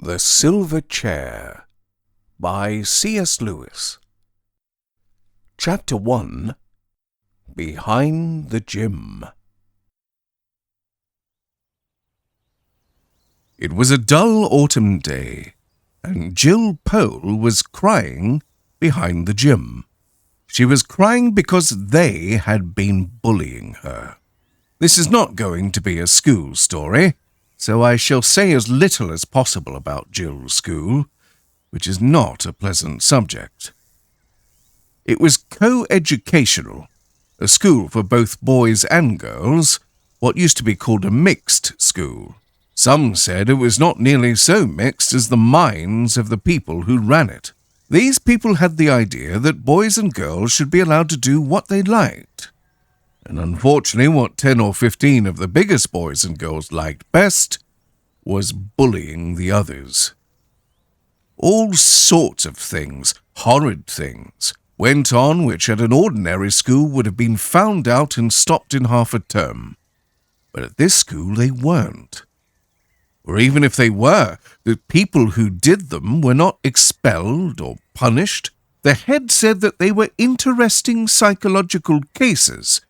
The Silver Chair by C.S. Lewis. Chapter 1. Behind the Gym. It was a dull autumn day, and Jill Pole was crying behind the gym. She was crying because they had been bullying her. This is not going to be a school story, so I shall say as little as possible about Jill's school, which is not a pleasant subject. It was co-educational, a school for both boys and girls, what used to be called a mixed school. Some said it was not nearly so mixed as the minds of the people who ran it. These people had the idea that boys and girls should be allowed to do what they liked. And unfortunately, what 10 or 15 of the biggest boys and girls liked best was bullying the others. All sorts of things, horrid things, went on which at an ordinary school would have been found out and stopped in half a term. But at this school they weren't. Or even if they were, the people who did them were not expelled or punished. The head said that they were interesting psychological cases,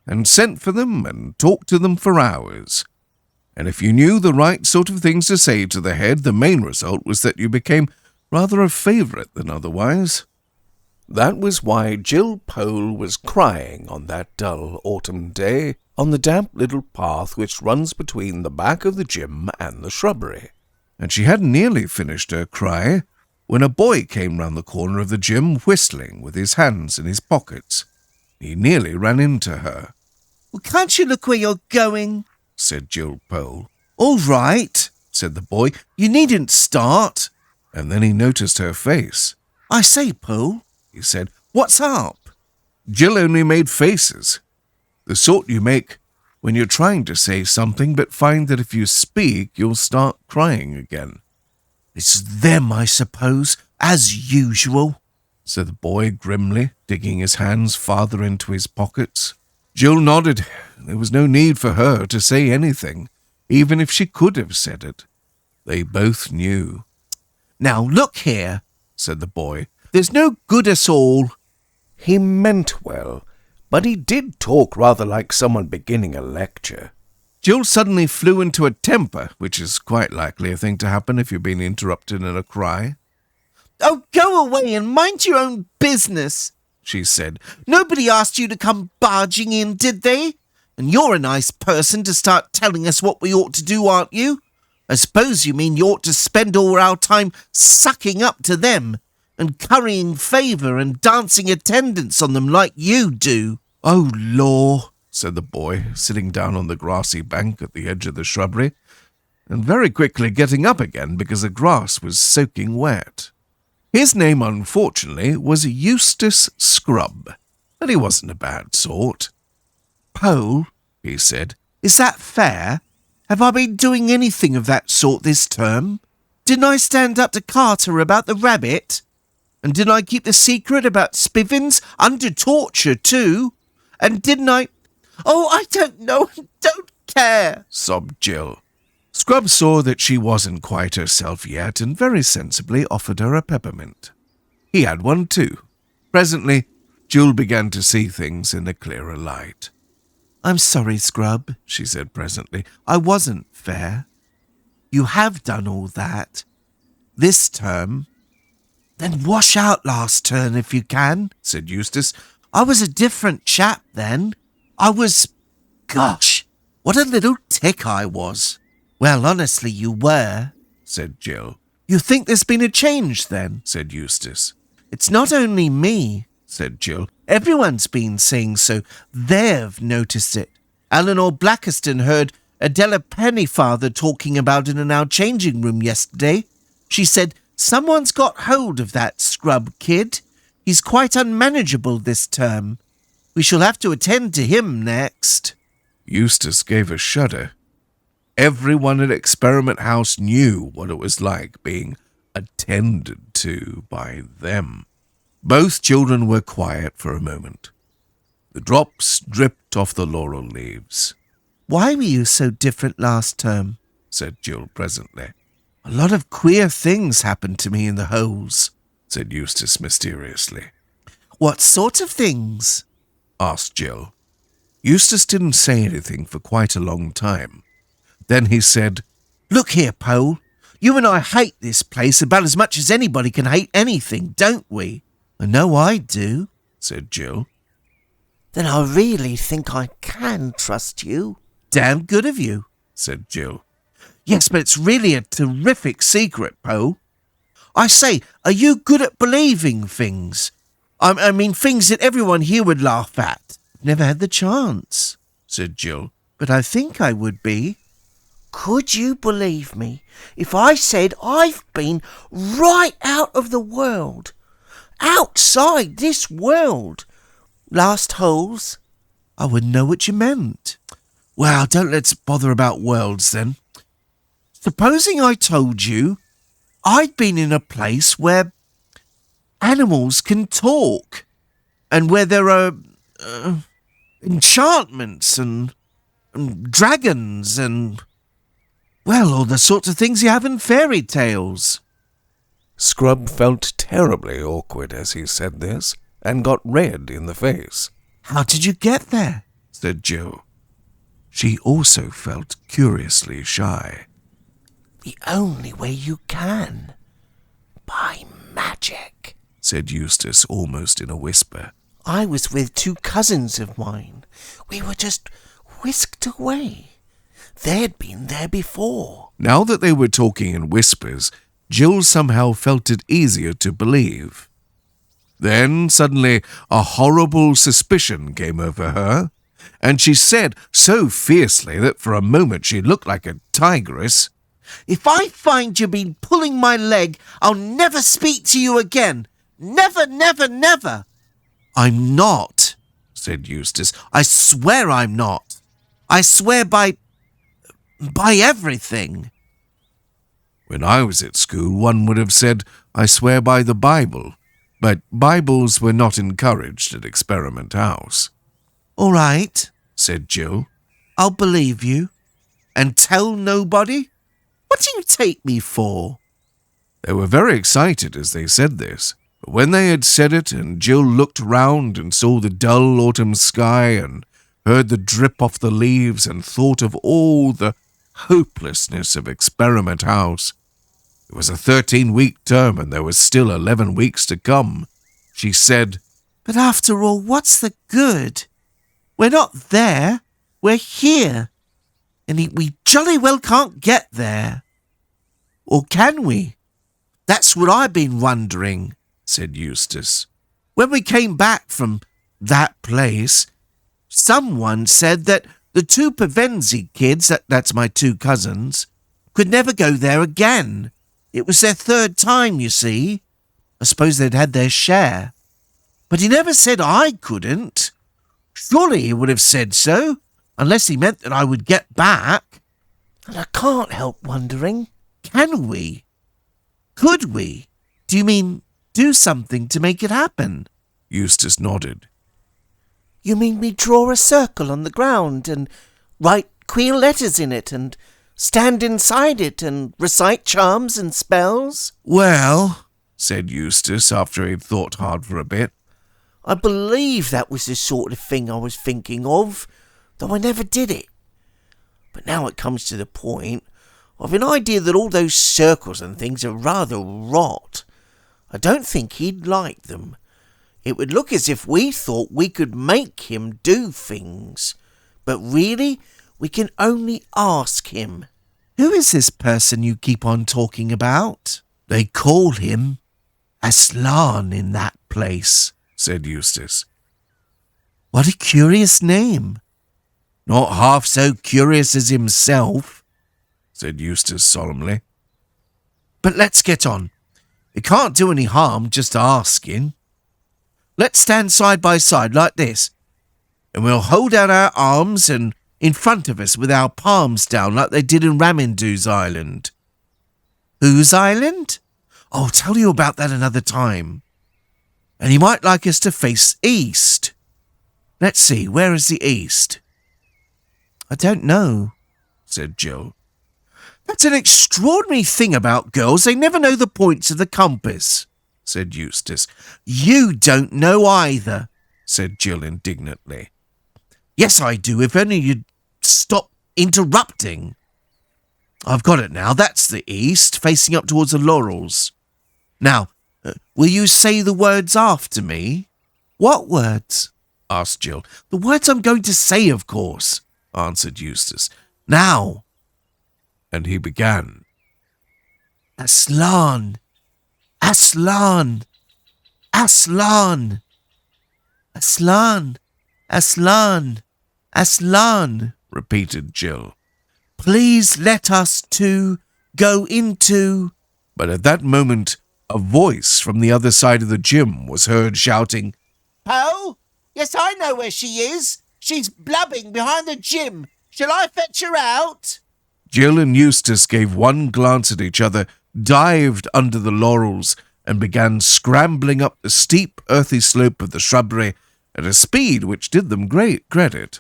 and sent for them and talked to them for hours. And if you knew the right sort of things to say to the head, the main result was that you became rather a favourite than otherwise. That was why Jill Pole was crying on that dull autumn day on the damp little path which runs between the back of the gym and the shrubbery. And she had nearly finished her cry when a boy came round the corner of the gym whistling with his hands in his pockets. He nearly ran into her. "Well, can't you look where you're going?" said Jill Pole. "All right," said the boy. "You needn't start." And then he noticed her face. "I say, Pole," he said, "what's up?" Jill only made faces. The sort you make when you're trying to say something but find that if you speak, you'll start crying again. "It's them, I suppose, as usual," said the boy grimly, digging his hands farther into his pockets. Jill nodded. There was no need for her to say anything, even if she could have said it. They both knew. "Now look here," said the boy. "There's no good us all." He meant well, but he did talk rather like someone beginning a lecture. Jill suddenly flew into a temper, which is quite likely a thing to happen if you've been interrupted in a cry. "Oh, go away and mind your own business," she said. "Nobody asked you to come barging in, did they? And you're a nice person to start telling us what we ought to do, aren't you? I suppose you mean you ought to spend all our time sucking up to them and currying favour and dancing attendance on them like you do." "Oh, law," said the boy, sitting down on the grassy bank at the edge of the shrubbery, and very quickly getting up again because the grass was soaking wet. His name, unfortunately, was Eustace Scrubb, and he wasn't a bad sort. "Pole," he said, "is that fair? Have I been doing anything of that sort this term? Didn't I stand up to Carter about the rabbit? And didn't I keep the secret about Spivins under torture too? And didn't I—" "Oh, I don't know, don't care," sobbed Jill. Scrubb saw that she wasn't quite herself yet and very sensibly offered her a peppermint. He had one too. Presently, Jill began to see things in a clearer light. "I'm sorry, Scrubb," she said presently. "I wasn't fair. You have done all that. This term." "Then wash out last term if you can," said Eustace. "I was a different chap then. I was— Gosh, what a little tick I was." "Well, honestly, you were," said Jill. "You think there's been a change then?" said Eustace. "It's not only me," said Jill. "Everyone's been saying so. They've noticed it. Eleanor Blackiston heard Adela Pennyfather talking about it in our changing room yesterday. She said, 'Someone's got hold of that Scrubb kid. He's quite unmanageable this term. We shall have to attend to him next.'" Eustace gave a shudder. Everyone at Experiment House knew what it was like being attended to by them. Both children were quiet for a moment. The drops dripped off the laurel leaves. "Why were you so different last term?" said Jill presently. A lot of queer things happened to me in the holes, said Eustace mysteriously. What sort of things? Asked Jill. Eustace didn't say anything for quite a long time. Then he said, Look here, Pole. You and I hate this place about as much as anybody can hate anything, don't we? I know I do, said Jill. Then I really think I can trust you. Damn good of you, said Jill. Yes, but it's really a terrific secret, Poe. I say, are you good at believing things? I mean, things that everyone here would laugh at. Never had the chance, said Jill, but I think I would be. Could you believe me if I said I've been right out of the world? Outside this world. Last holes? I wouldn't know what you meant. Well, don't let's bother about worlds then. Supposing I told you I'd been in a place where animals can talk and where there are enchantments and dragons and, well, all the sorts of things you have in fairy tales. Scrub felt terribly awkward as he said this and got red in the face. How did you get there? Said Jill. She also felt curiously shy. The only way you can. By magic, said Eustace almost in a whisper. I was with 2 cousins of mine. We were just whisked away. They'd been there before. Now that they were talking in whispers, Jill somehow felt it easier to believe. Then suddenly a horrible suspicion came over her, and she said so fiercely that for a moment she looked like a tigress, If I find you been pulling my leg, I'll never speak to you again. Never, never, never. I'm not, said Eustace. I swear I'm not. I swear by everything. When I was at school, one would have said, I swear by the Bible. But Bibles were not encouraged at Experiment House. All right, said Jill. I'll believe you. And tell nobody? What do you take me for? They were very excited as they said this. But when they had said it and Jill looked round and saw the dull autumn sky and heard the drip off the leaves and thought of all the hopelessness of Experiment House. It was a 13-week term and there was still 11 weeks to come. She said, But after all, what's the good? We're not there. We're here. And we jolly well can't get there. Or can we? That's what I've been wondering, said Eustace. When we came back from that place, someone said that the 2 Pevensie kids, that's my 2 cousins, could never go there again. It was their 3rd time, you see. I suppose they'd had their share. But he never said I couldn't. Surely he would have said so, unless he meant that I would get back. And I can't help wondering, can we? Could we? Do you mean do something to make it happen? Eustace nodded. You mean we draw a circle on the ground and write queer letters in it and stand inside it and recite charms and spells? Well, said Eustace after he'd thought hard for a bit, I believe that was the sort of thing I was thinking of, though I never did it. But now it comes to the point, I've an idea that all those circles and things are rather rot. I don't think he'd like them. It would look as if we thought we could make him do things. But really, we can only ask him. Who is this person you keep on talking about? They call him Aslan in that place, said Eustace. What a curious name. Not half so curious as himself, said Eustace solemnly. But let's get on. It can't do any harm just asking. Let's stand side by side like this, and we'll hold out our arms and in front of us with our palms down like they did in Ramindoo's Island. Whose island? I'll tell you about that another time. And he might like us to face east. Let's see, where is the east? I don't know, said Jill. That's an extraordinary thing about girls. They never know the points of the compass, said Eustace. You don't know either, said Jill indignantly. Yes, I do, if only you'd stop interrupting. I've got it now. That's the east, facing up towards the laurels. Now, will you say the words after me? What words? Asked Jill. The words I'm going to say, of course, answered Eustace. Now. And he began. Aslan, Aslan, Aslan, Aslan, Aslan, Aslan, repeated Jill. Please let us two go into... But at that moment, a voice from the other side of the gym was heard shouting, Pearl? Yes, I know where she is. She's blubbing behind the gym. Shall I fetch her out? Jill and Eustace gave one glance at each other, dived under the laurels, and began scrambling up the steep, earthy slope of the shrubbery at a speed which did them great credit.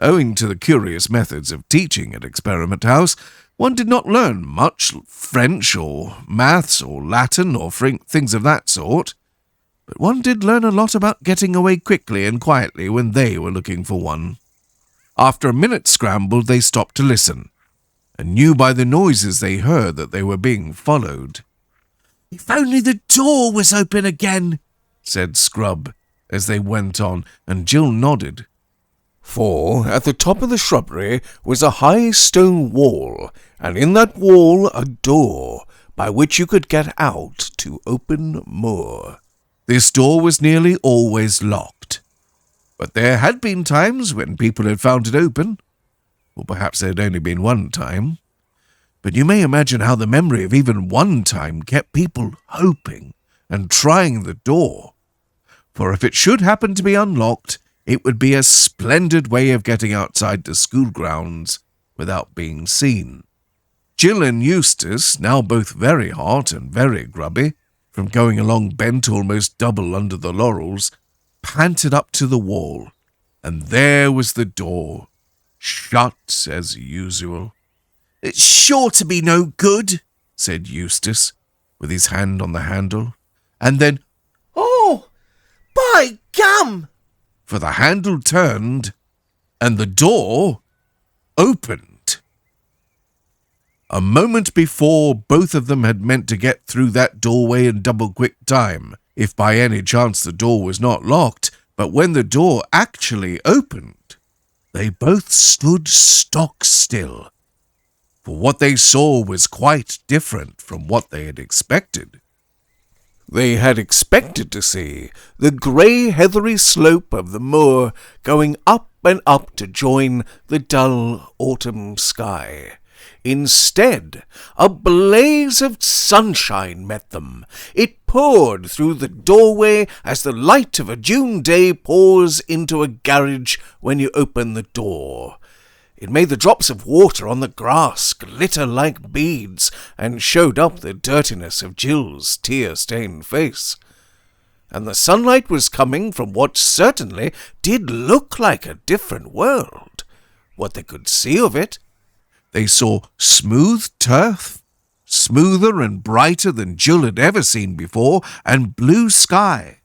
Owing to the curious methods of teaching at Experiment House, one did not learn much French or maths or Latin or things of that sort, but one did learn a lot about getting away quickly and quietly when they were looking for one. After a minute's scramble, they stopped to listen, and knew by the noises they heard that they were being followed. If only the door was open again, said Scrub, as they went on, and Jill nodded. For at the top of the shrubbery was a high stone wall, and in that wall a door, by which you could get out to open moor. This door was nearly always locked, but there had been times when people had found it open, or perhaps there had only been one time. But you may imagine how the memory of even one time kept people hoping and trying the door, for if it should happen to be unlocked, it would be a splendid way of getting outside the school grounds without being seen. Jill and Eustace, now both very hot and very grubby, from going along bent almost double under the laurels, panted up to the wall, and there was the door, shut as usual. It's sure to be no good, said Eustace, with his hand on the handle, and then, Oh, by gum! For the handle turned, and the door opened. A moment before, both of them had meant to get through that doorway in double-quick time, if by any chance the door was not locked, but when the door actually opened, they both stood stock still, for what they saw was quite different from what they had expected. They had expected to see the grey, heathery slope of the moor going up and up to join the dull autumn sky. Instead, a blaze of sunshine met them. It poured through the doorway as the light of a June day pours into a garage when you open the door. It made the drops of water on the grass glitter like beads and showed up the dirtiness of Jill's tear-stained face. And the sunlight was coming from what certainly did look like a different world. What they could see of it, they saw smooth turf, smoother and brighter than Jill had ever seen before, and blue sky,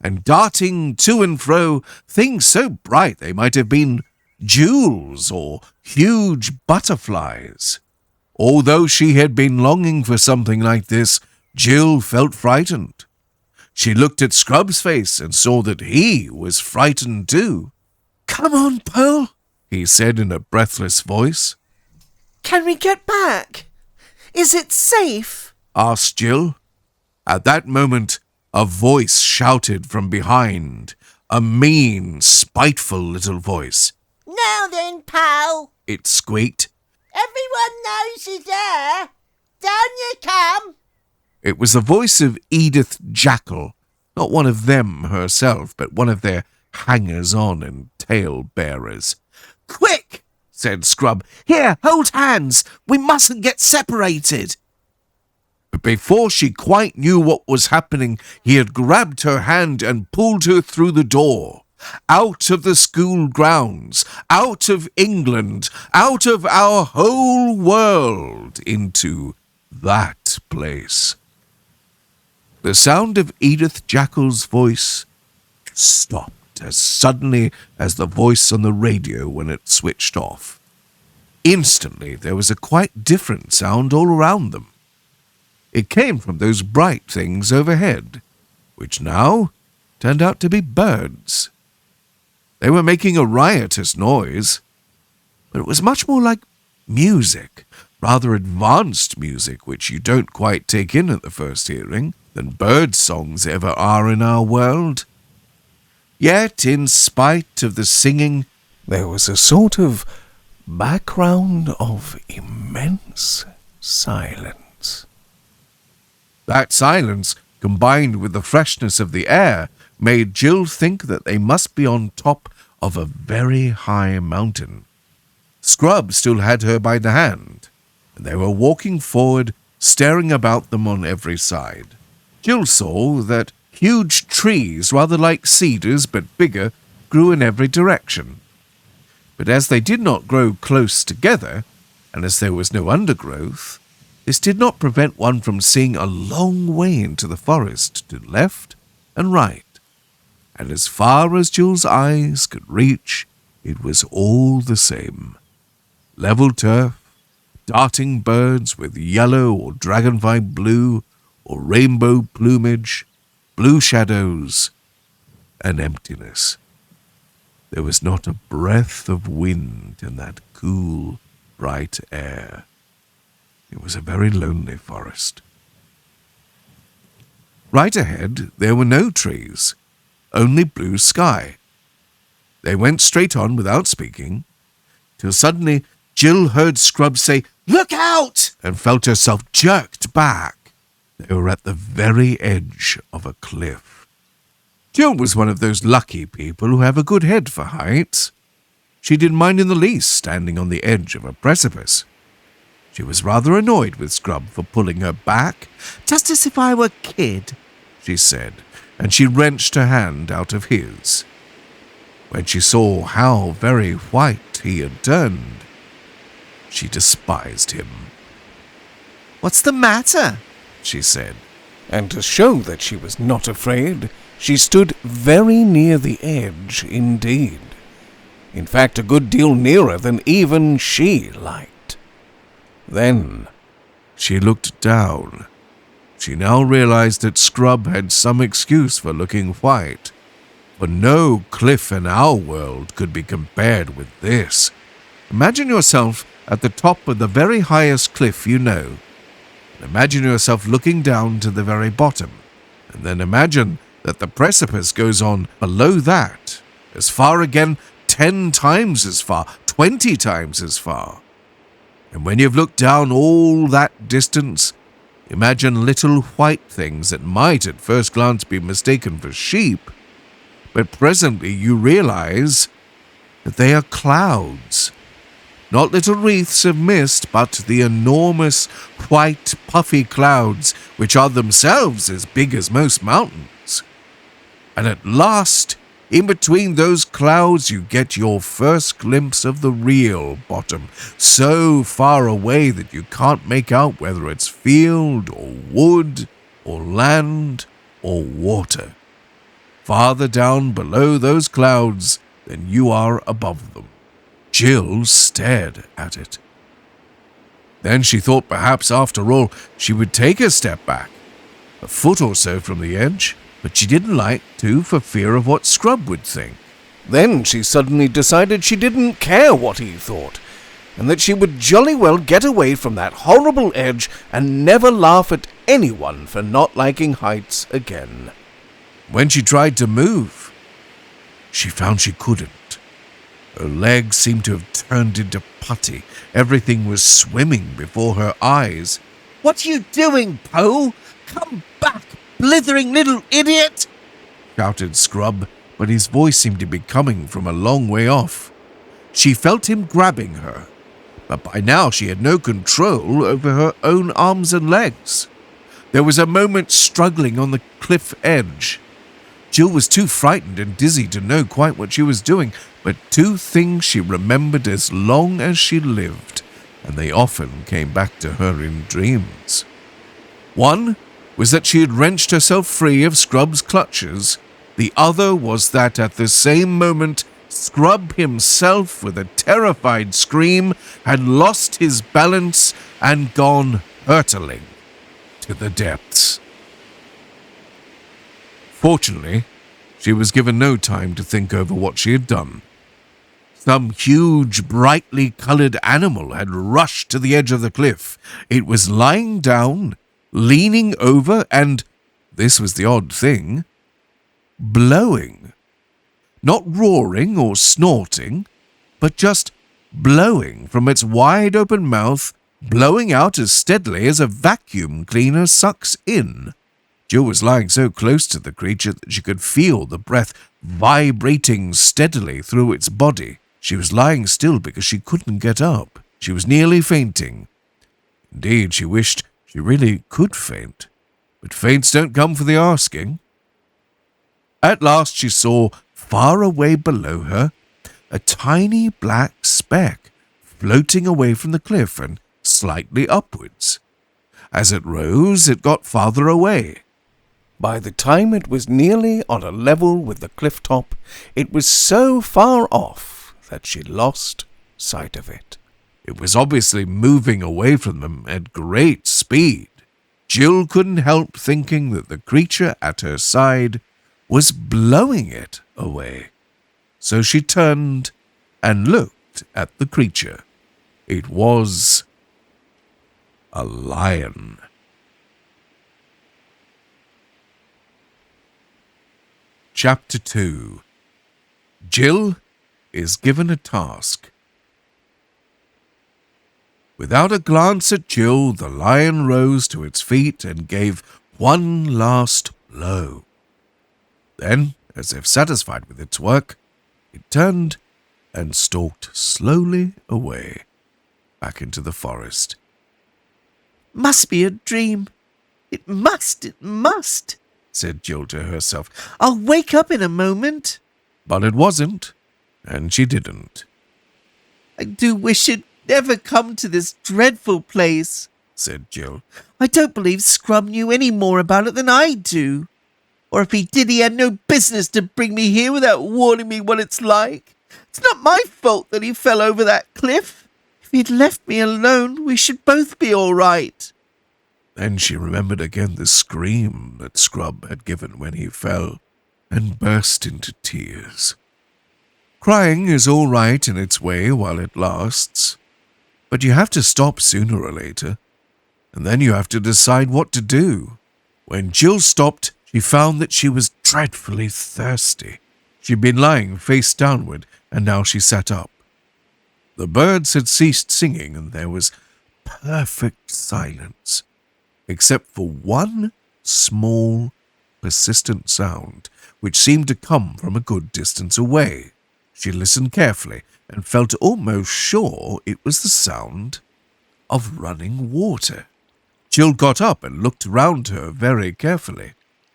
and darting to and fro things so bright they might have been jewels or huge butterflies. Although she had been longing for something like this, Jill felt frightened. She looked at Scrub's face and saw that he was frightened too. Come on, Pearl, he said in a breathless voice. Can we get back? Is it safe? Asked Jill. At that moment, a voice shouted from behind, a mean, spiteful little voice. Now then, pal, it squeaked. Everyone knows you're there. Down you come. It was the voice of Edith Jackal, not one of them herself, but one of their hangers-on and tale-bearers. Quick, said Scrub. Here, hold hands. We mustn't get separated. But before she quite knew what was happening, he had grabbed her hand and pulled her through the door. out of the school grounds, out of England, out of our whole world, into that place. The sound of Edith Jackal's voice stopped as suddenly as the voice on the radio when it switched off. Instantly, there was a quite different sound all around them. It came from those bright things overhead, which now turned out to be birds. They were making a riotous noise, but it was much more like music, rather advanced music, which you don't quite take in at the first hearing, than bird songs ever are in our world. Yet, in spite of the singing, there was a sort of background of immense silence. That silence, combined with the freshness of the air, made Jill think that they must be on top of a very high mountain. Scrub still had her by the hand, and they were walking forward, staring about them on every side. Jill saw that huge trees, rather like cedars but bigger, grew in every direction. But as they did not grow close together, and as there was no undergrowth, this did not prevent one from seeing a long way into the forest to left and right. And as far as Jill's eyes could reach, it was all the same. Level turf, darting birds with yellow or dragonfly blue or rainbow plumage, blue shadows, and emptiness. There was not a breath of wind in that cool, bright air. It was a very lonely forest. Right ahead, there were no trees, only blue sky. They went straight on without speaking, till suddenly Jill heard Scrub say, "Look out!" and felt herself jerked back. They were at the very edge of a cliff. Jill was one of those lucky people who have a good head for heights. She didn't mind in the least standing on the edge of a precipice. She was rather annoyed with Scrub for pulling her back. "Just as if I were a kid," she said, and she wrenched her hand out of his. When she saw how very white he had turned, she despised him. "What's the matter?" she said, and to show that she was not afraid, she stood very near the edge indeed. In fact, a good deal nearer than even she liked. Then she looked down. She now realized that Scrub had some excuse for looking white, for no cliff in our world could be compared with this. Imagine yourself at the top of the very highest cliff you know. Imagine yourself looking down to the very bottom, and then imagine that the precipice goes on below that, as far again, 10 times as far, 20 times as far. And when you've looked down all that distance, imagine little white things that might at first glance be mistaken for sheep, but presently you realize that they are clouds. Not little wreaths of mist, but the enormous, white, puffy clouds, which are themselves as big as most mountains. And at last, in between those clouds, you get your first glimpse of the real bottom, so far away that you can't make out whether it's field or wood or land or water. Farther down below those clouds than you are above them. Jill stared at it. Then she thought perhaps, after all, she would take a step back, a foot or so from the edge, but she didn't like to for fear of what Scrub would think. Then she suddenly decided she didn't care what he thought, and that she would jolly well get away from that horrible edge and never laugh at anyone for not liking heights again. When she tried to move, she found she couldn't. Her legs seemed to have turned into putty. Everything was swimming before her eyes. "What are you doing, Poe? Come back, blithering little idiot!" shouted Scrub, but his voice seemed to be coming from a long way off. She felt him grabbing her, but by now she had no control over her own arms and legs. There was a moment struggling on the cliff edge. Jill was too frightened and dizzy to know quite what she was doing, but two things she remembered as long as she lived, and they often came back to her in dreams. One was that she had wrenched herself free of Scrub's clutches. The other was that at the same moment, Scrub himself, with a terrified scream, had lost his balance and gone hurtling to the depths. Fortunately, she was given no time to think over what she had done. Some huge, brightly colored animal had rushed to the edge of the cliff. It was lying down, leaning over, and, this was the odd thing, blowing. Not roaring or snorting, but just blowing from its wide-open mouth, blowing out as steadily as a vacuum cleaner sucks in. Jill was lying so close to the creature that she could feel the breath vibrating steadily through its body. She was lying still because she couldn't get up. She was nearly fainting. Indeed, she wished she really could faint, but faints don't come for the asking. At last she saw, far away below her, a tiny black speck floating away from the cliff and slightly upwards. As it rose, it got farther away. By the time it was nearly on a level with the cliff top, it was so far off that she lost sight of it. It was obviously moving away from them at great speed. Jill couldn't help thinking that the creature at her side was blowing it away. So she turned and looked at the creature. It was a lion. Chapter 2. Jill is given a task. Without a glance at Jill, the lion rose to its feet and gave one last blow. Then, as if satisfied with its work, it turned and stalked slowly away, back into the forest. Must be a dream. It must, said Jill to herself. I'll wake up in a moment. But it wasn't, and she didn't. I do wish it'd never come to this dreadful place, said Jill. I don't believe Scrub knew any more about it than I do. Or if he did, he had no business to bring me here without warning me what it's like. It's not my fault that he fell over that cliff. If he'd left me alone, we should both be all right. Then she remembered again the scream that Scrub had given when he fell, and burst into tears. Crying is all right in its way while it lasts, but you have to stop sooner or later, and then you have to decide what to do. When Jill stopped, she found that she was dreadfully thirsty. She'd been lying face downward, and now she sat up. The birds had ceased singing, and there was perfect silence, except for one small, persistent sound, which seemed to come from a good distance away. She listened carefully, and felt almost sure it was the sound of running water. Jill got up and looked round her very carefully.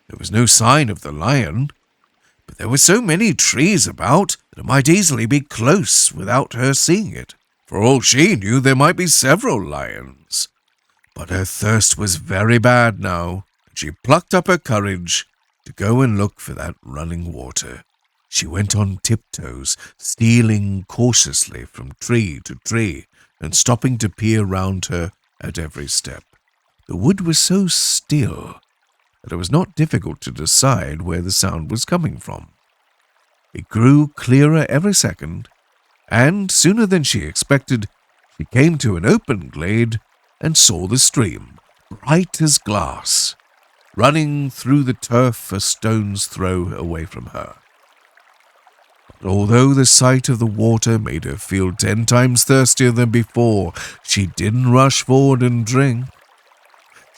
There was no sign of the lion, but there were so many trees about that it might easily be close without her seeing it. For all she knew, there might be several lions. But her thirst was very bad now, and she plucked up her courage to go and look for that running water. She went on tiptoes, stealing cautiously from tree to tree, and stopping to peer round her at every step. The wood was so still that it was not difficult to decide where the sound was coming from. It grew clearer every second, and sooner than she expected, she came to an open glade and saw the stream, bright as glass, running through the turf a stone's throw away from her. But although the sight of the water made her feel 10 times thirstier than before, she didn't rush forward and drink.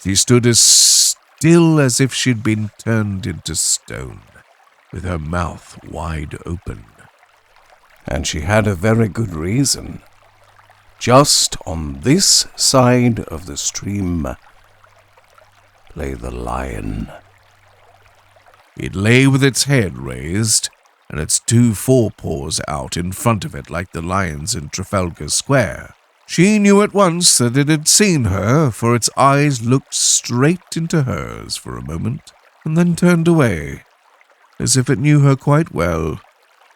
She stood as still as if she'd been turned into stone, with her mouth wide open. And she had a very good reason. Just on this side of the stream lay the lion. It lay with its head raised and its two forepaws out in front of it like the lions in Trafalgar Square. She knew at once that it had seen her, for its eyes looked straight into hers for a moment and then turned away, as if it knew her quite well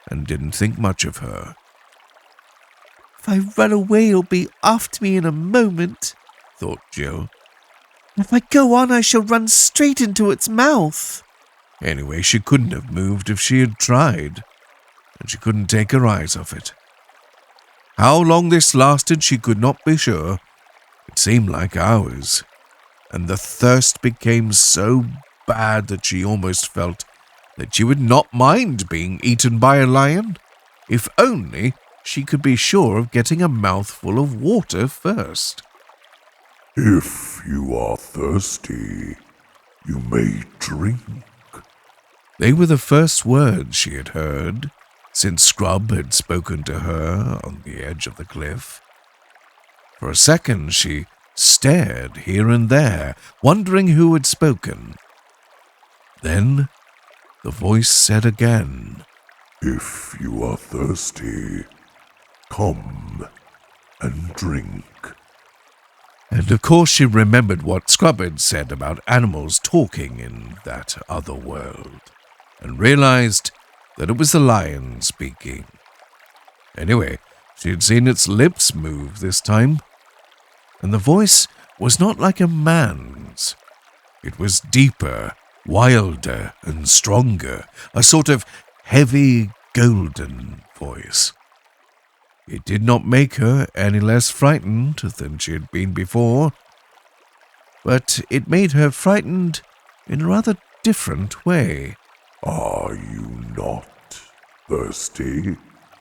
and didn't think much of her. If I run away, it'll be after me in a moment, thought Jill. If I go on, I shall run straight into its mouth. Anyway, she couldn't have moved if she had tried, and she couldn't take her eyes off it. How long this lasted, she could not be sure. It seemed like hours, and the thirst became so bad that she almost felt that she would not mind being eaten by a lion, if only she could be sure of getting a mouthful of water first. If you are thirsty, you may drink. They were the first words she had heard since Scrub had spoken to her on the edge of the cliff. For a second she stared here and there, wondering who had spoken. Then the voice said again, If you are thirsty, come and drink. And of course she remembered what Scrub had said about animals talking in that other world, and realized that it was the lion speaking. Anyway, she had seen its lips move this time, and the voice was not like a man's. It was deeper, wilder, and stronger, a sort of heavy, golden voice. It did not make her any less frightened than she had been before, but it made her frightened in a rather different way. Are you not thirsty?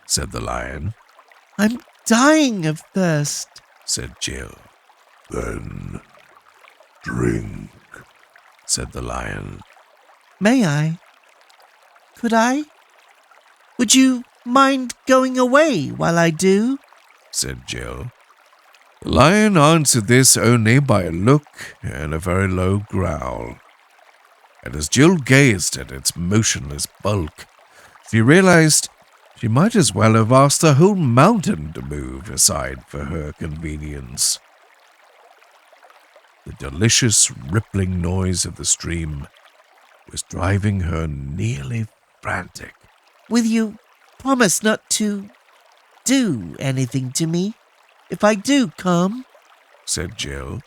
Said the lion. I'm dying of thirst, Said Jill. Then drink, Said the lion. May I? Could I? Would you mind going away while I do? Said Jill. The lion answered this only by a look and a very low growl. And as Jill gazed at its motionless bulk, she realized she might as well have asked the whole mountain to move aside for her convenience. The delicious rippling noise of the stream was driving her nearly frantic. Will you promise not to do anything to me if I do come? Said Jill.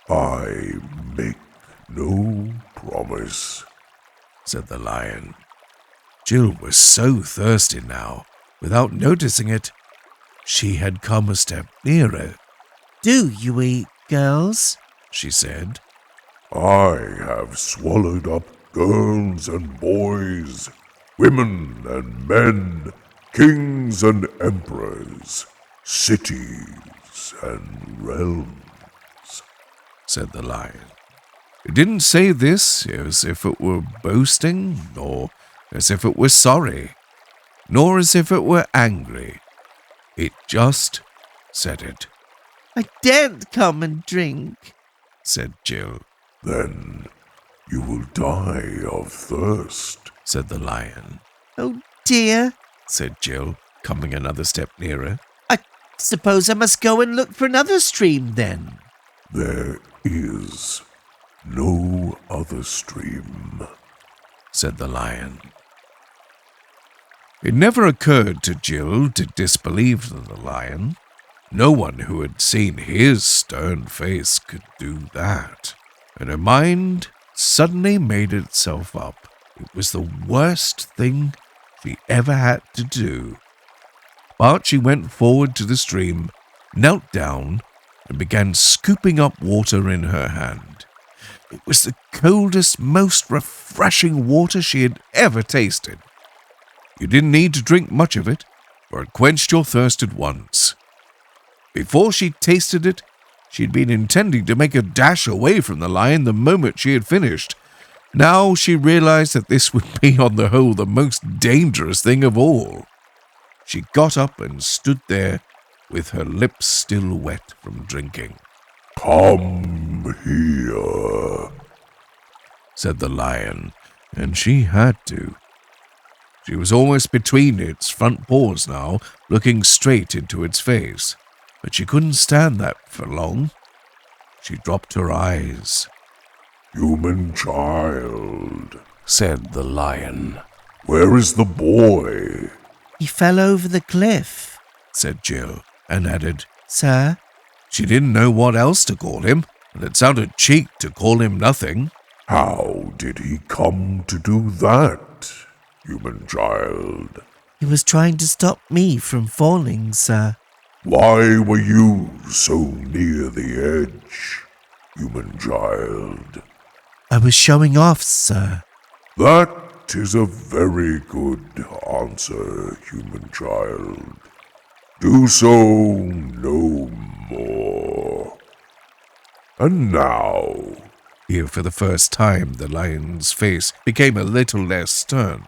I make no promise, Said the lion. Jill was so thirsty now, without noticing it, she had come a step nearer. Do you eat girls? She said. I have swallowed up girls and boys, women and men, kings and emperors, cities and realms, Said the lion. It didn't say this as if it were boasting, nor as if it were sorry, nor as if it were angry. It just said it. I daren't come and drink, Said Jill. Then you will die of thirst. Said the lion. Oh dear, Said Jill, coming another step nearer. I suppose I must go and look for another stream then. There is no other stream, Said the lion. It never occurred to Jill to disbelieve the lion. No one who had seen his stern face could do that. And her mind suddenly made itself up. It was the worst thing she ever had to do. But she went forward to the stream, knelt down, and began scooping up water in her hand. It was the coldest, most refreshing water she had ever tasted. You didn't need to drink much of it, for it quenched your thirst at once. Before she tasted it, she'd been intending to make a dash away from the lion the moment she had finished. Now she realized that this would be, on the whole, the most dangerous thing of all. She got up and stood there, with her lips still wet from drinking. Come here, Said the lion, and she had to. She was almost between its front paws now, looking straight into its face, but she couldn't stand that for long. She dropped her eyes. Human child, Said the lion. where is the boy? He fell over the cliff, Said Jill, and added, sir. she didn't know what else to call him, and it sounded cheek to call him nothing. How did he come to do that, human child? He was trying to stop me from falling, sir. Why were you so near the edge, human child? I was showing off, sir. That is a very good answer, human child. Do so no more. And now, Here for the first time the lion's face became a little less stern.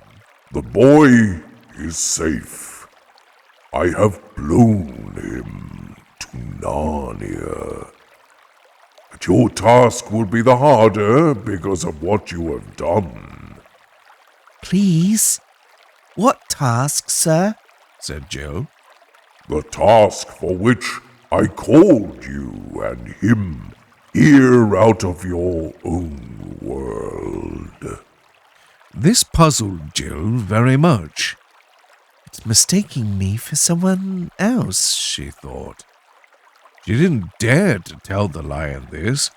the boy is safe. I have blown him to Narnia. But your task will be the harder because of what you have done. Please? What task, sir? Said Jill. The task for which I called you and him here out of your own world. This puzzled Jill very much. It's mistaking me for someone else. She thought. She didn't dare to tell the lion this,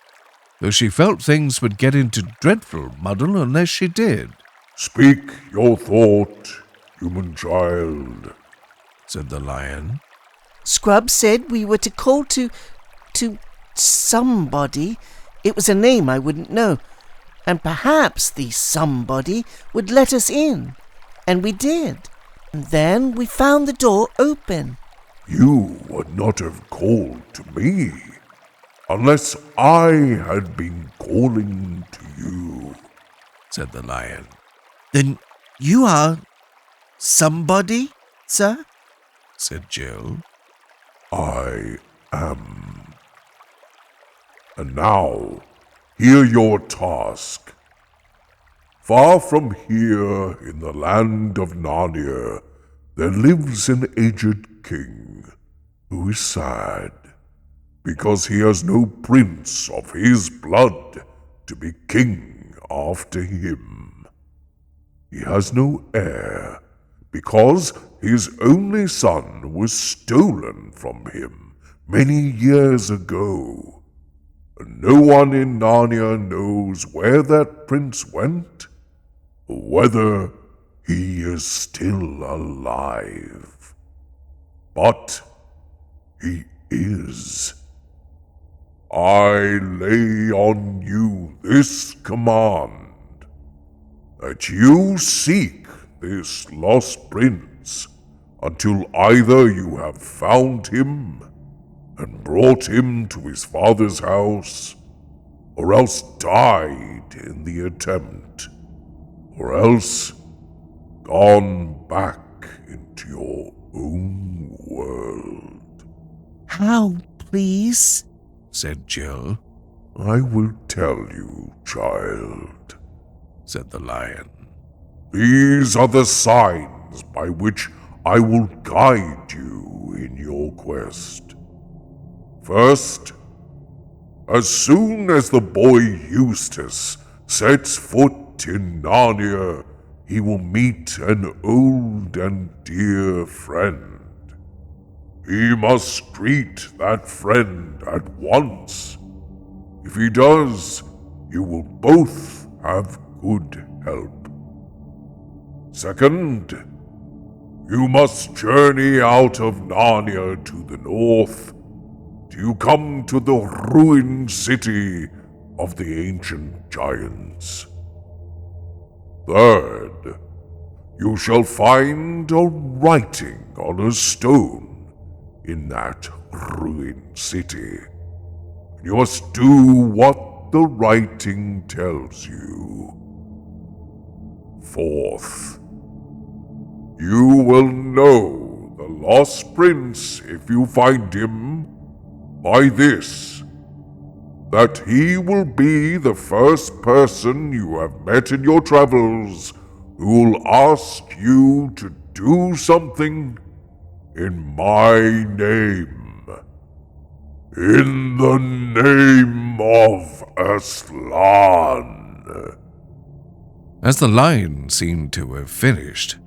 though she felt things would get into dreadful muddle unless she did. Speak your thought, human child. Said the lion. Scrub said we were to call to somebody. It was a name I wouldn't know. And perhaps the somebody would let us in. And we did. And then we found the door open. You would not have called to me unless I had been calling to you. Said the lion. Then you are somebody, sir? Said Jill. I am. And now, hear your task. Far from here in the land of Narnia, there lives an aged king who is sad because he has no prince of his blood to be king after him. He has no heir because his only son was stolen from him many years ago. And no one in Narnia knows where that prince went or whether he is still alive. But he is. I lay on you this command, that you seek this lost prince until either you have found him and brought him to his father's house, or else died in the attempt, or else gone back into your own world. How, please? Said Jill. I will tell you, child. Said the lion. These are the signs by which I will guide you in your quest. First, as soon as the boy Eustace sets foot in Narnia, he will meet an old and dear friend. He must greet that friend at once. If he does, you will both have good help. Second, you must journey out of Narnia to the north till you come to the ruined city of the ancient giants. Third, you shall find a writing on a stone in that ruined city. You must do what the writing tells you. Fourth, you will know the lost prince if you find him by this. that he will be the first person you have met in your travels who will ask you to do something in my name. In the name of Aslan. As the lion seemed to have finished,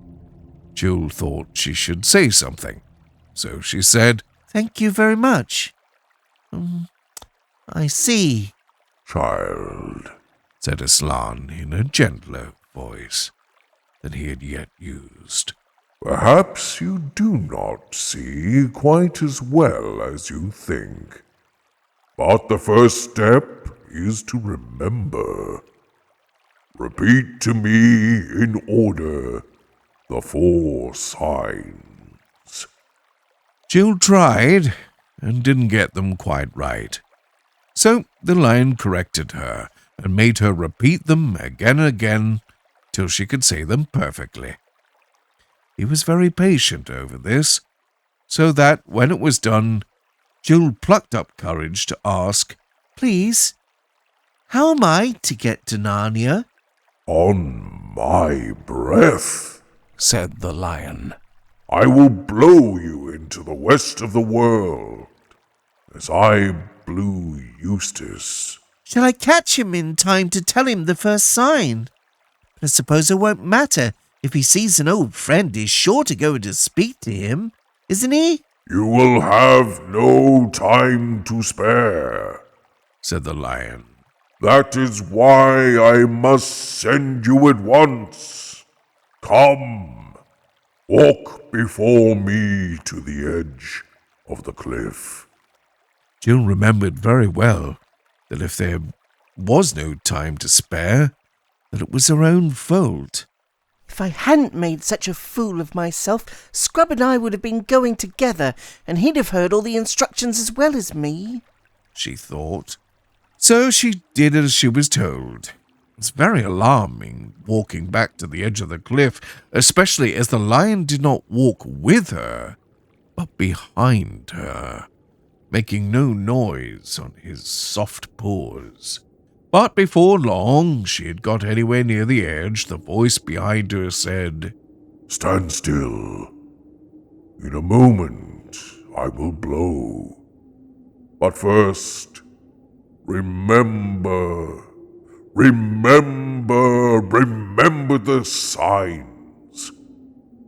Jill thought she should say something, so she said, Thank you very much. I see. Child, said Aslan in a gentler voice than he had yet used. perhaps you do not see quite as well as you think. But the first step is to remember. Repeat to me in order the 4 signs. Jill tried and didn't get them quite right. So the lion corrected her and made her repeat them again and again till she could say them perfectly. He was very patient over this, so that when it was done, Jill plucked up courage to ask, Please, how am I to get to Narnia? On my breath, said the lion. I will blow you into the west of the world, as I blew Eustace. Shall I catch him in time to tell him the first sign? I suppose it won't matter. If he sees an old friend, he's sure to go to speak to him, isn't he? You will have no time to spare, said the lion. That is why I must send you at once. Come, walk before me to the edge of the cliff. Jill remembered very well that if there was no time to spare, that it was her own fault. If I hadn't made such a fool of myself, Scrub and I would have been going together, and he'd have heard all the instructions as well as me, she thought. So she did as she was told. It's very alarming walking back to the edge of the cliff, especially as the lion did not walk with her, but behind her, making no noise on his soft paws. But before long she had got anywhere near the edge, the voice behind her said, Stand still. In a moment I will blow. But first, remember the signs.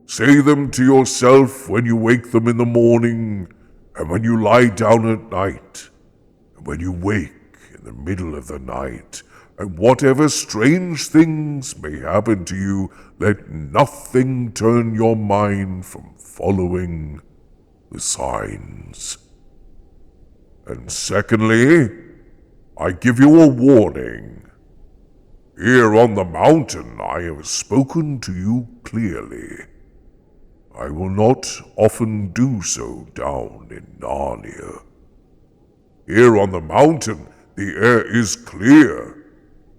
Say them to yourself when you wake them in the morning, and when you lie down at night, and when you wake in the middle of the night. And whatever strange things may happen to you, let nothing turn your mind from following the signs. And secondly, I give you a warning. Here on the mountain I have spoken to you clearly. I will not often do so down in Narnia. Here on the mountain the air is clear,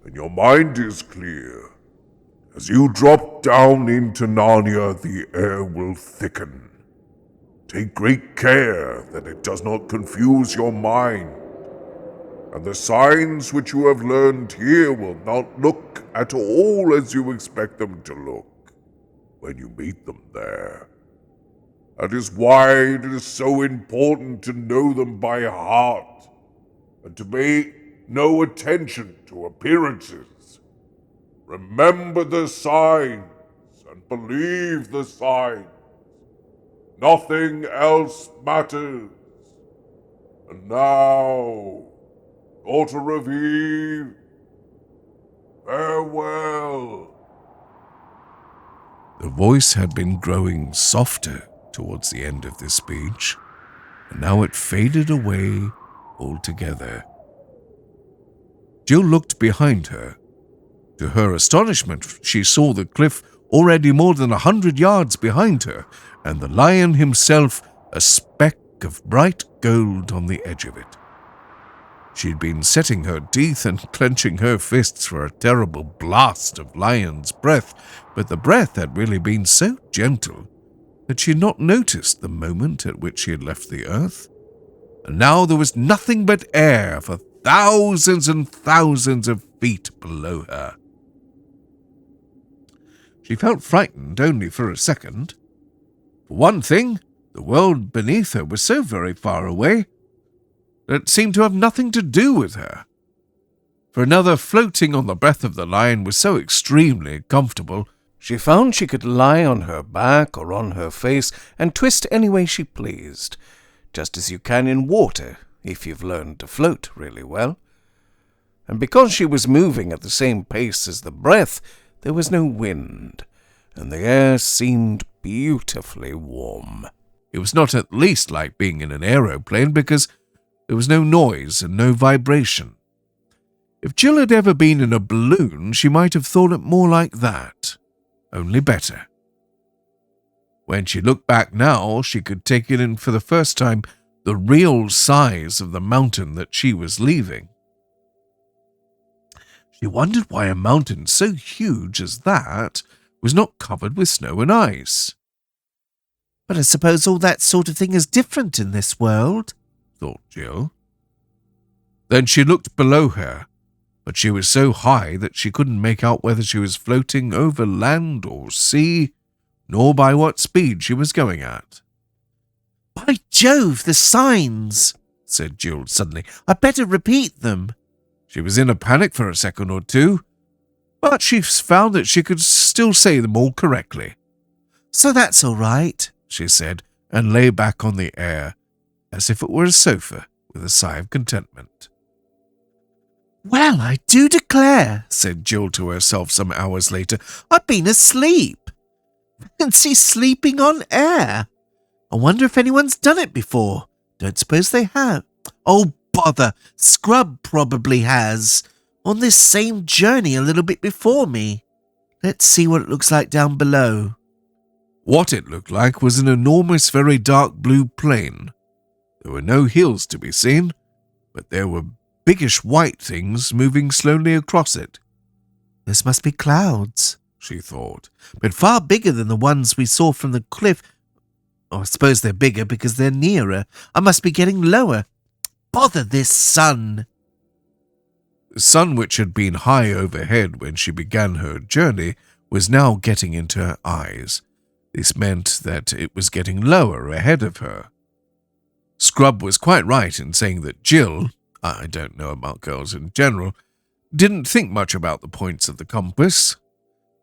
and your mind is clear. As you drop down into Narnia, the air will thicken. Take great care that it does not confuse your mind. And the signs which you have learned here will not look at all as you expect them to look when you meet them there. That is why it is so important to know them by heart, and to pay no attention to appearances. Remember the signs and believe the signs. Nothing else matters. And now, daughter of Eve, farewell. The voice had been growing softer towards the end of this speech, and now it faded away altogether. Jill looked behind her. To her astonishment, she saw the cliff already more than 100 yards behind her, and the lion himself a speck of bright gold on the edge of it. She'd been setting her teeth and clenching her fists for a terrible blast of lion's breath, but the breath had really been so gentle that she had not noticed the moment at which she had left the earth. And now there was nothing but air for thousands and thousands of feet below her. She felt frightened only for a second. For one thing, the world beneath her was so very far away that it seemed to have nothing to do with her. For another, floating on the breath of the lion was so extremely comfortable, she found she could lie on her back or on her face and twist any way she pleased, just as you can in water if you've learned to float really well. And because she was moving at the same pace as the breath, there was no wind, and the air seemed beautifully warm. It was not at least like being in an aeroplane because there was no noise and no vibration. If Jill had ever been in a balloon, she might have thought it more like that, only better. When she looked back now, she could take in for the first time the real size of the mountain that she was leaving. She wondered why a mountain so huge as that was not covered with snow and ice. But I suppose all that sort of thing is different in this world, thought Jill. Then she looked below her, but she was so high that she couldn't make out whether she was floating over land or sea, nor by what speed she was going at. By Jove, the signs, said Jill suddenly. I'd better repeat them. She was in a panic for a second or two, but she found that she could still say them all correctly. So that's all right, she said, and lay back on the air, as if it were a sofa, with a sigh of contentment. Well, I do declare, said Jill to herself some hours later. I've been asleep. Fancy sleeping on air. I wonder if anyone's done it before. Don't suppose they have. Oh, bother. Scrub probably has. On this same journey a little bit before me. Let's see what it looks like down below. What it looked like was an enormous, very dark blue plain. There were no hills to be seen, but there were biggish white things moving slowly across it. This must be clouds, she thought, but far bigger than the ones we saw from the cliff. Oh, I suppose they're bigger because they're nearer. I must be getting lower. Bother this sun. The sun, which had been high overhead when she began her journey, was now getting into her eyes. This meant that it was getting lower ahead of her. Scrub was quite right in saying that Jill, I don't know about girls in general, didn't think much about the points of the compass.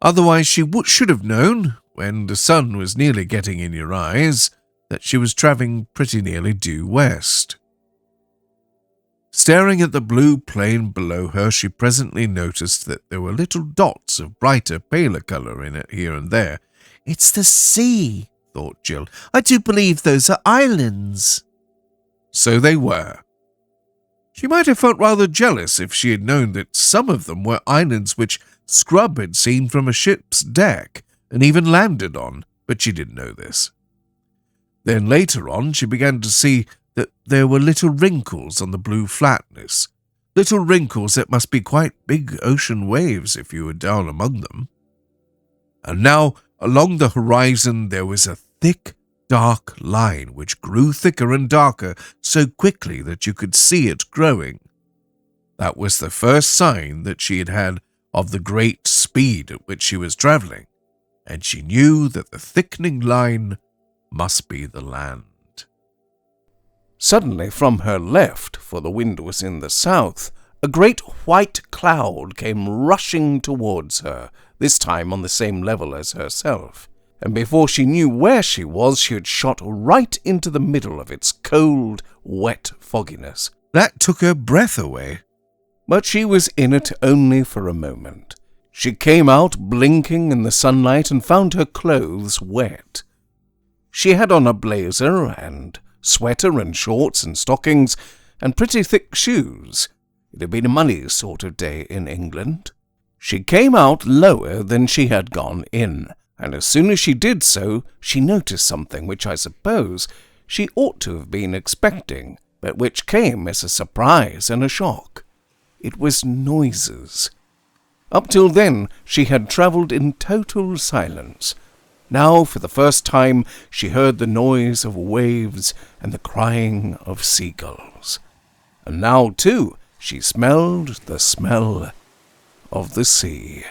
Otherwise she should have known, when the sun was nearly getting in your eyes, that she was travelling pretty nearly due west. Staring at the blue plain below her, she presently noticed that there were little dots of brighter, paler colour in it here and there. It's the sea, thought Jill. I do believe those are islands. So they were. She might have felt rather jealous if she had known that some of them were islands which Scrub had seen from a ship's deck and even landed on, but she didn't know this. Then later on she began to see that there were little wrinkles on the blue flatness, little wrinkles that must be quite big ocean waves if you were down among them. And now along the horizon there was a thick, dark line which grew thicker and darker so quickly that you could see it growing. That was the first sign that she had had of the great speed at which she was travelling, and she knew that the thickening line must be the land. Suddenly from her left, for the wind was in the south, a great white cloud came rushing towards her, this time on the same level as herself. And before she knew where she was, she had shot right into the middle of its cold, wet fogginess. That took her breath away. But she was in it only for a moment. She came out blinking in the sunlight and found her clothes wet. She had on a blazer and sweater and shorts and stockings and pretty thick shoes. It had been a muddy sort of day in England. She came out lower than she had gone in, and as soon as she did so, she noticed something which I suppose she ought to have been expecting, but which came as a surprise and a shock. It was noises. Up till then, she had travelled in total silence. Now, for the first time, she heard the noise of waves and the crying of seagulls. And now, too, she smelled the smell of the sea.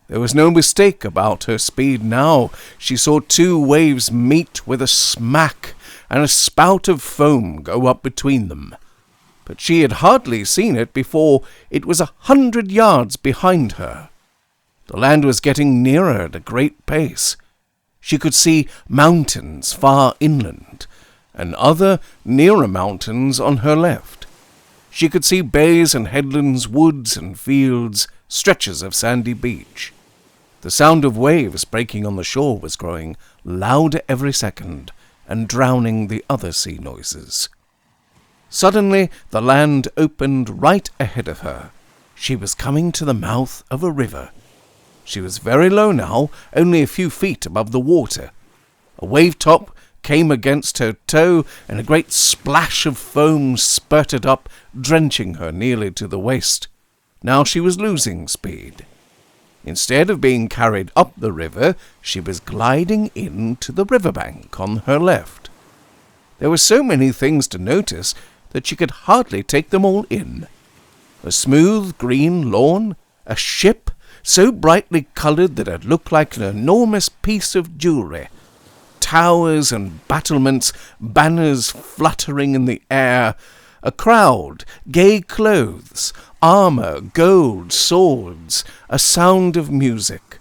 There was no mistake about her speed now. She saw two waves meet with a smack, and a spout of foam go up between them. But she had hardly seen it before it was 100 yards behind her. The land was getting nearer at a great pace. She could see mountains far inland, and other nearer mountains on her left. She could see bays and headlands, woods and fields, stretches of sandy beach. The sound of waves breaking on the shore was growing louder every second, and drowning the other sea noises. Suddenly the land opened right ahead of her. She was coming to the mouth of a river. She was very low now, only a few feet above the water. A wave-top came against her toe, and a great splash of foam spurted up, drenching her nearly to the waist. Now she was losing speed. Instead of being carried up the river, she was gliding into the riverbank on her left. There were so many things to notice that she could hardly take them all in. A smooth green lawn, a ship so brightly coloured that it looked like an enormous piece of jewellery, towers and battlements, banners fluttering in the air, a crowd, gay clothes, armour, gold, swords, a sound of music.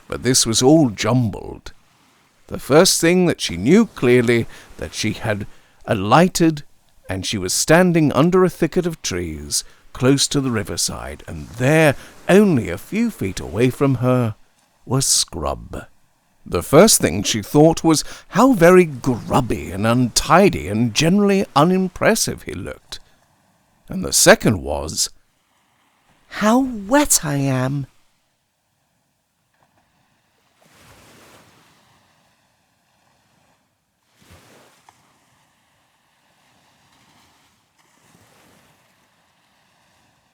But this was all jumbled. The first thing that she knew clearly, that she had alighted, and she was standing under a thicket of trees, close to the riverside, and there, only a few feet away from her, was Scrub. The first thing she thought was how very grubby and untidy and generally unimpressive he looked. And the second was, how wet I am.